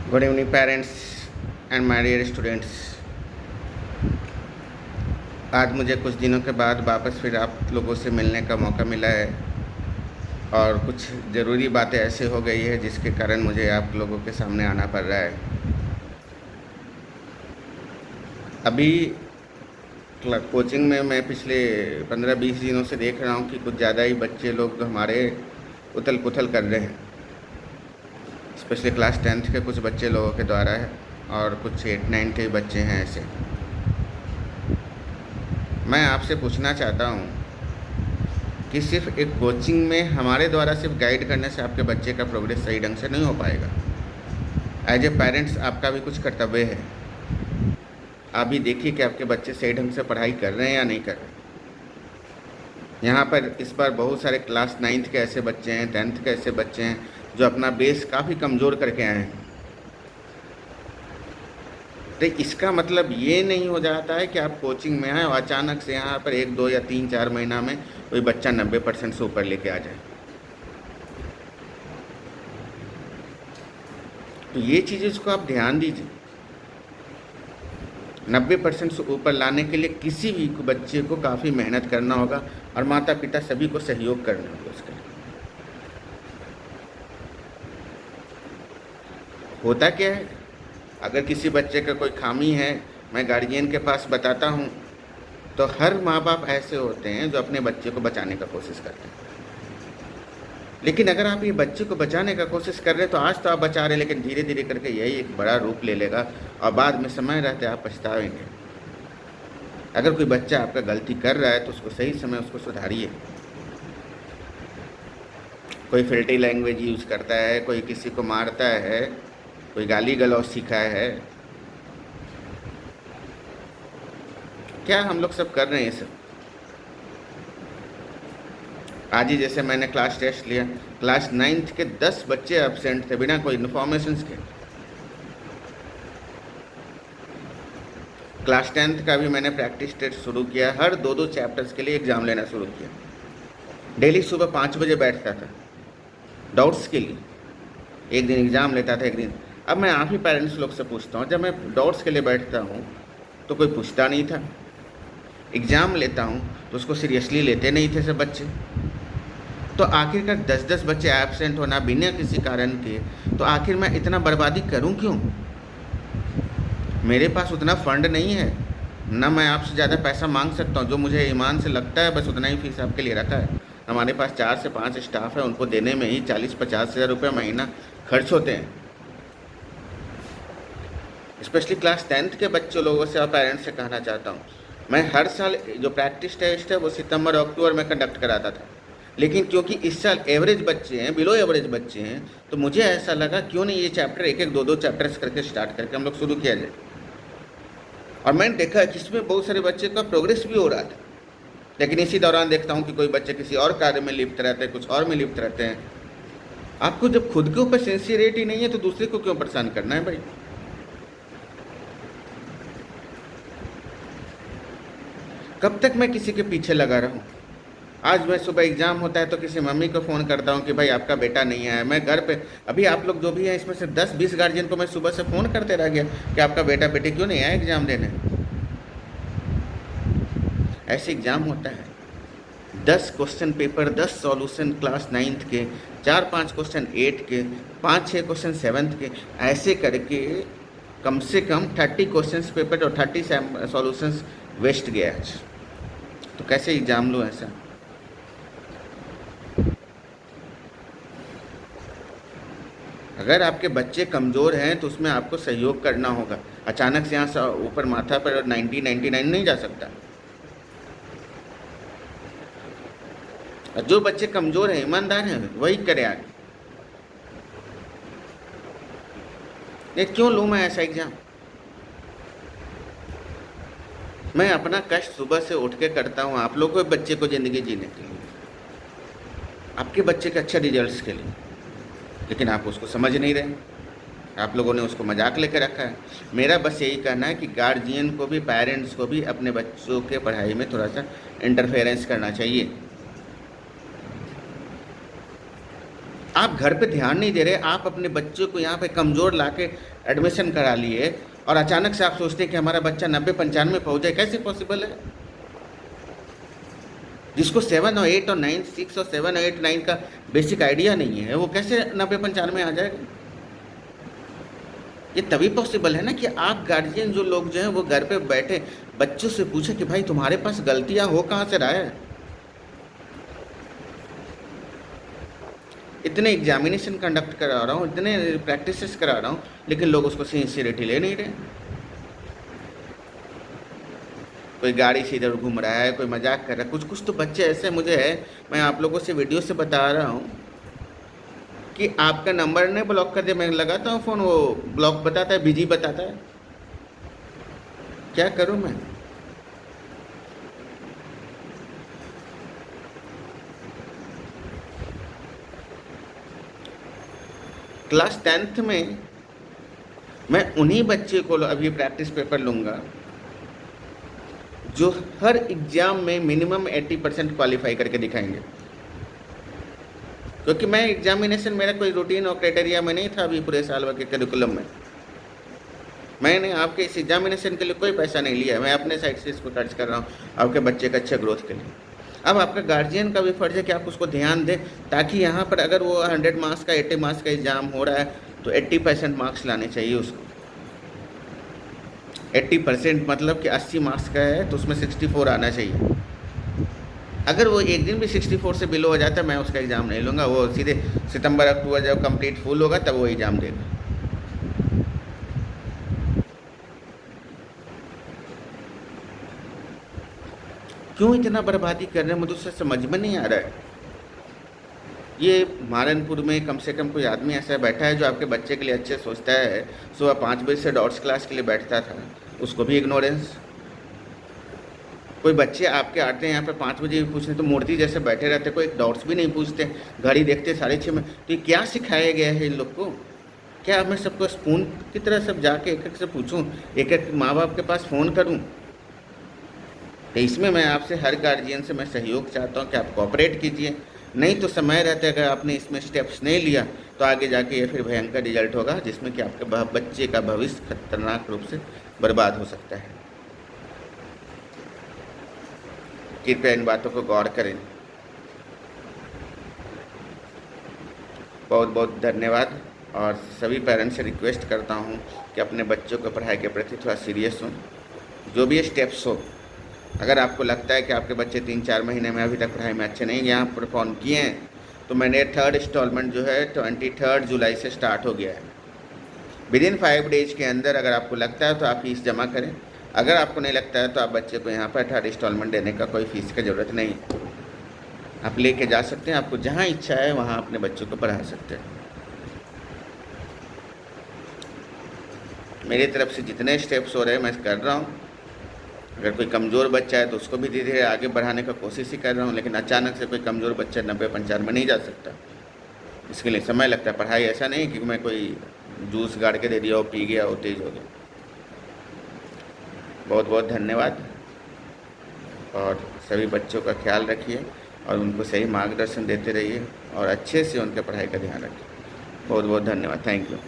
Good evening parents and my dear students. आज मुझे कुछ दिनों के बाद वापस फिर आप लोगों से मिलने का मौका मिला है और कुछ ज़रूरी बातें ऐसे हो गई है जिसके कारण मुझे आप लोगों के सामने आना पड़ रहा है। अभी कोचिंग में मैं पिछले 15-20 दिनों से देख रहा हूँ कि कुछ ज़्यादा ही बच्चे लोग हमारे उथल पुथल कर रहे हैं, स्पेशली क्लास 10th के कुछ बच्चे लोगों के द्वारा है और कुछ 8-9 के बच्चे हैं ऐसे। मैं आपसे पूछना चाहता हूँ कि सिर्फ एक कोचिंग में हमारे द्वारा सिर्फ गाइड करने से आपके बच्चे का प्रोग्रेस सही ढंग से नहीं हो पाएगा। एज ए पेरेंट्स आपका भी कुछ कर्तव्य है। आप भी देखिए कि आपके बच्चे सही ढंग से पढ़ाई कर रहे हैं या नहीं कर रहे। यहाँ पर इस बार बहुत सारे क्लास 9th के ऐसे बच्चे हैं, 10th के ऐसे बच्चे हैं जो अपना बेस काफ़ी कमज़ोर करके आए हैं। तो इसका मतलब ये नहीं हो जाता है कि आप कोचिंग में आए और अचानक से यहाँ पर 1, 2 या 3, 4 महीना में कोई बच्चा 90% से ऊपर लेके आ जाए। तो ये चीज़ें इसको आप ध्यान दीजिए। 90% से ऊपर लाने के लिए किसी भी बच्चे को काफ़ी मेहनत करना होगा और माता पिता सभी को सहयोग करना होगा उसके लिए। होता क्या है, अगर किसी बच्चे का कोई खामी है, मैं गार्जियन के पास बताता हूँ तो हर माँ बाप ऐसे होते हैं जो अपने बच्चे को बचाने का कोशिश करते हैं। लेकिन अगर आप ये बच्चे को बचाने का कोशिश कर रहे हैं तो आज तो आप बचा रहे हैं, लेकिन धीरे धीरे करके यही एक बड़ा रूप ले लेगा और बाद में समय रहते आप पछताएंगे। अगर कोई बच्चा आपका गलती कर रहा है तो उसको सही समय उसको सुधारिए। कोई फिल्टी लैंग्वेज यूज़ करता है, कोई किसी को मारता है, कोई गाली गलौज सीखा है, क्या हम लोग सब कर रहे हैं ये सब। आज ही जैसे मैंने क्लास टेस्ट लिया, क्लास 9th के 10 बच्चे एब्सेंट थे बिना कोई इन्फॉर्मेशंस के। क्लास 10th का भी मैंने प्रैक्टिस टेस्ट शुरू किया, हर 2-2 चैप्टर्स के लिए एग्ज़ाम लेना शुरू किया। डेली सुबह 5 बजे बैठता था डाउट्स के लिए, एक दिन एग्ज़ाम लेता था एक दिन। अब मैं आप ही पेरेंट्स लोग से पूछता हूँ, जब मैं डाउट्स के लिए बैठता हूँ तो कोई पूछता नहीं था, एग्ज़ाम लेता हूँ तो उसको सीरियसली लेते नहीं थे सब बच्चे। तो आखिरकार 10-10 बच्चे एब्सेंट होना बिना किसी कारण के, तो आखिर मैं इतना बर्बादी करूं क्यों। मेरे पास उतना फंड नहीं है ना, मैं आपसे ज़्यादा पैसा मांग सकता हूं। जो मुझे ईमान से लगता है बस उतना ही फीस आपके लिए रखा है। हमारे पास 4 से 5 स्टाफ है, उनको देने में ही 40-50 हज़ार रुपये महीना खर्च होते हैं। स्पेशली क्लास 10th के बच्चों लोगों से और पेरेंट्स से कहना चाहता हूँ, मैं हर साल जो प्रैक्टिस टेस्ट है वो सितंबर और अक्टूबर में कंडक्ट कराता था, लेकिन क्योंकि इस साल एवरेज बच्चे हैं, बिलो एवरेज बच्चे हैं, तो मुझे ऐसा लगा क्यों नहीं ये चैप्टर एक 2-2 चैप्टर्स करके स्टार्ट करके हम लोग शुरू किया जाए। और मैंने देखा कि इसमें बहुत सारे बच्चे का प्रोग्रेस भी हो रहा था, लेकिन इसी दौरान देखता हूँ कि कोई बच्चे किसी और कार्य में लिप्त रहते हैं, कुछ और में लिप्त रहते हैं। आपको जब खुद के ऊपर सिंसियरिटी नहीं है तो दूसरे को क्यों परेशान करना है भाई। कब तक मैं किसी के पीछे लगा रहूं। आज मैं सुबह एग्ज़ाम होता है तो किसी मम्मी को फ़ोन करता हूँ कि भाई आपका बेटा नहीं आया। मैं घर पे अभी आप लोग जो भी हैं इसमें से 10-20 गार्जियन को मैं सुबह से फ़ोन करते रह गया कि आपका बेटा बेटी क्यों नहीं आया एग्ज़ाम देने। ऐसे एग्ज़ाम होता है, 10 question paper, 10 solution class 9th के, 4-5 क्वेश्चन 8 के, 5-6 क्वेश्चन 7th के, ऐसे करके कम से कम 30 क्वेश्चन पेपर और 30 सॉल्यूशंस वेस्ट गया आज। तो कैसे एग्ज़ाम लूँ ऐसा। अगर आपके बच्चे कमज़ोर हैं तो उसमें आपको सहयोग करना होगा। अचानक से यहाँ ऊपर माथा पर 90-99 नहीं जा सकता। जो बच्चे कमज़ोर हैं, ईमानदार हैं, वही करे आगे। ये क्यों लूँ मैं ऐसा एग्ज़ाम। मैं अपना कष्ट सुबह से उठ के करता हूँ आप लोगों के बच्चे को ज़िंदगी जीने के लिए, आपके बच्चे के अच्छे रिजल्ट्स के लिए, लेकिन आप उसको समझ नहीं रहे। आप लोगों ने उसको मजाक लेकर रखा है। मेरा बस यही कहना है कि गार्जियन को भी, पेरेंट्स को भी अपने बच्चों के पढ़ाई में थोड़ा सा इंटरफेरेंस करना चाहिए। आप घर पे ध्यान नहीं दे रहे, आप अपने बच्चे को यहाँ पे कमज़ोर ला के एडमिशन करा लिए और अचानक से आप सोचते हैं कि हमारा बच्चा 90-95 पहुँच जाए। कैसे पॉसिबल है? जिसको 7 और 8 और 9, 6 और 7 और 8, 9 का बेसिक आइडिया नहीं है, वो कैसे 90-95 आ जाएगा? ये तभी पॉसिबल है ना कि आप गार्जियन जो लोग जो हैं वो घर पे बैठे बच्चों से पूछे कि भाई तुम्हारे पास गलतियां हो कहाँ से रहा है। इतने एग्जामिनेशन कंडक्ट करा रहा हूँ, इतने प्रैक्टिसेस करा रहा हूँ, लेकिन लोग उसको सिंसियरिटी ले नहीं रहे। कोई गाड़ी से इधर घूम रहा है, कोई मजाक कर रहा है। कुछ कुछ तो बच्चे ऐसे मुझे है, मैं आप लोगों से वीडियो से बता रहा हूँ कि आपका नंबर ने ब्लॉक कर दिया। मैं लगाता हूँ फ़ोन, वो ब्लॉक बताता है, बिजी बताता है। क्या करूँ मैं? क्लास 10th में मैं उन्हीं बच्चे को अभी प्रैक्टिस पेपर लूँगा जो हर एग्ज़ाम में मिनिमम 80% क्वालिफाई करके दिखाएंगे। क्योंकि मैं एग्जामिनेशन, मेरा कोई रूटीन और क्राइटेरिया में नहीं था अभी पूरे साल भर के करिकुलम में। मैंने आपके इस एग्जामिनेशन के लिए कोई पैसा नहीं लिया है, मैं अपने साइड से इसको खर्च कर रहा हूँ आपके बच्चे के अच्छे ग्रोथ के लिए। अब आपका गार्जियन का भी फर्ज है कि आप उसको ध्यान दें, ताकि यहाँ पर अगर वो 100 मार्क्स का 80 मार्क्स का एग्ज़ाम हो रहा है तो 80% मार्क्स लाने चाहिए उसको। 80% मतलब कि 80 मार्क्स का है तो उसमें 64 आना चाहिए। अगर वो एक दिन भी 64 से बिलो हो जाता है, मैं उसका एग्ज़ाम नहीं लूँगा। वो सीधे सितंबर अक्टूबर जब कंप्लीट फुल होगा तब वो एग्ज़ाम देगा। क्यों इतना बर्बादी कर रहे हैं, मुझे उससे समझ में नहीं आ रहा है। ये महारनपुर में कम से कम कोई आदमी ऐसा बैठा है जो आपके बच्चे के लिए अच्छे सोचता है। सुबह 5 बजे से डॉट्स क्लास के लिए बैठता था, उसको भी इग्नोरेंस। कोई बच्चे आपके आते हैं यहाँ पे 5 बजे भी पूछने तो मूर्ति जैसे बैठे रहते, कोई डॉट्स भी नहीं पूछते, घड़ी देखते 6:30 में। तो ये क्या सिखाया गया है इन लोग को? क्या मैं सबको स्पून की तरह सब जाके एक एक से पूछूं, एक एक माँ बाप के पास फ़ोन करूं? तो इसमें मैं आपसे हर गार्जियन से मैं सहयोग चाहता हूं कि आप कोऑपरेट कीजिए। नहीं तो समय रहते अगर आपने इसमें स्टेप्स नहीं लिया तो आगे जाके ये फिर भयंकर रिजल्ट होगा, जिसमें कि आपके बच्चे का भविष्य खतरनाक रूप से बर्बाद हो सकता है। कृपया इन बातों को गौर करें। बहुत बहुत धन्यवाद। और सभी पेरेंट्स से रिक्वेस्ट करता हूँ कि अपने बच्चों को पढ़ाई के प्रति थोड़ा सीरियस हों। जो भी स्टेप्स हो, अगर आपको लगता है कि आपके बच्चे 3-4 महीने में अभी तक पढ़ाई में अच्छे नहीं यहाँ परफॉर्म किए हैं, तो मैंने 3rd इंस्टॉलमेंट जो है 23 जुलाई से स्टार्ट हो गया है। विदिन 5 डेज के अंदर अगर आपको लगता है तो आप फीस जमा करें। अगर आपको नहीं लगता है तो आप बच्चे को यहाँ पर 3rd इंस्टॉलमेंट देने का कोई फीस की ज़रूरत नहीं, आप लेके जा सकते हैं। आपको जहाँ इच्छा है वहाँ अपने बच्चों को पढ़ा सकते हैं। मेरी तरफ से जितने स्टेप्स हो रहे हैं मैं कर रहा हूँ। अगर कोई कमज़ोर बच्चा है तो उसको भी धीरे धीरे आगे बढ़ाने का कोशिश ही कर रहा हूँ, लेकिन अचानक से कोई कमज़ोर बच्चा 90-95 नहीं जा सकता। इसके लिए समय लगता है। पढ़ाई ऐसा नहीं कि मैं कोई जूस गाड़ के दे दिया और पी गया और तेज़ हो गया। बहुत बहुत धन्यवाद। और सभी बच्चों का ख्याल रखिए और उनको सही मार्गदर्शन देते रहिए और अच्छे से उनके पढ़ाई का ध्यान रखिए। बहुत बहुत धन्यवाद। Thank you.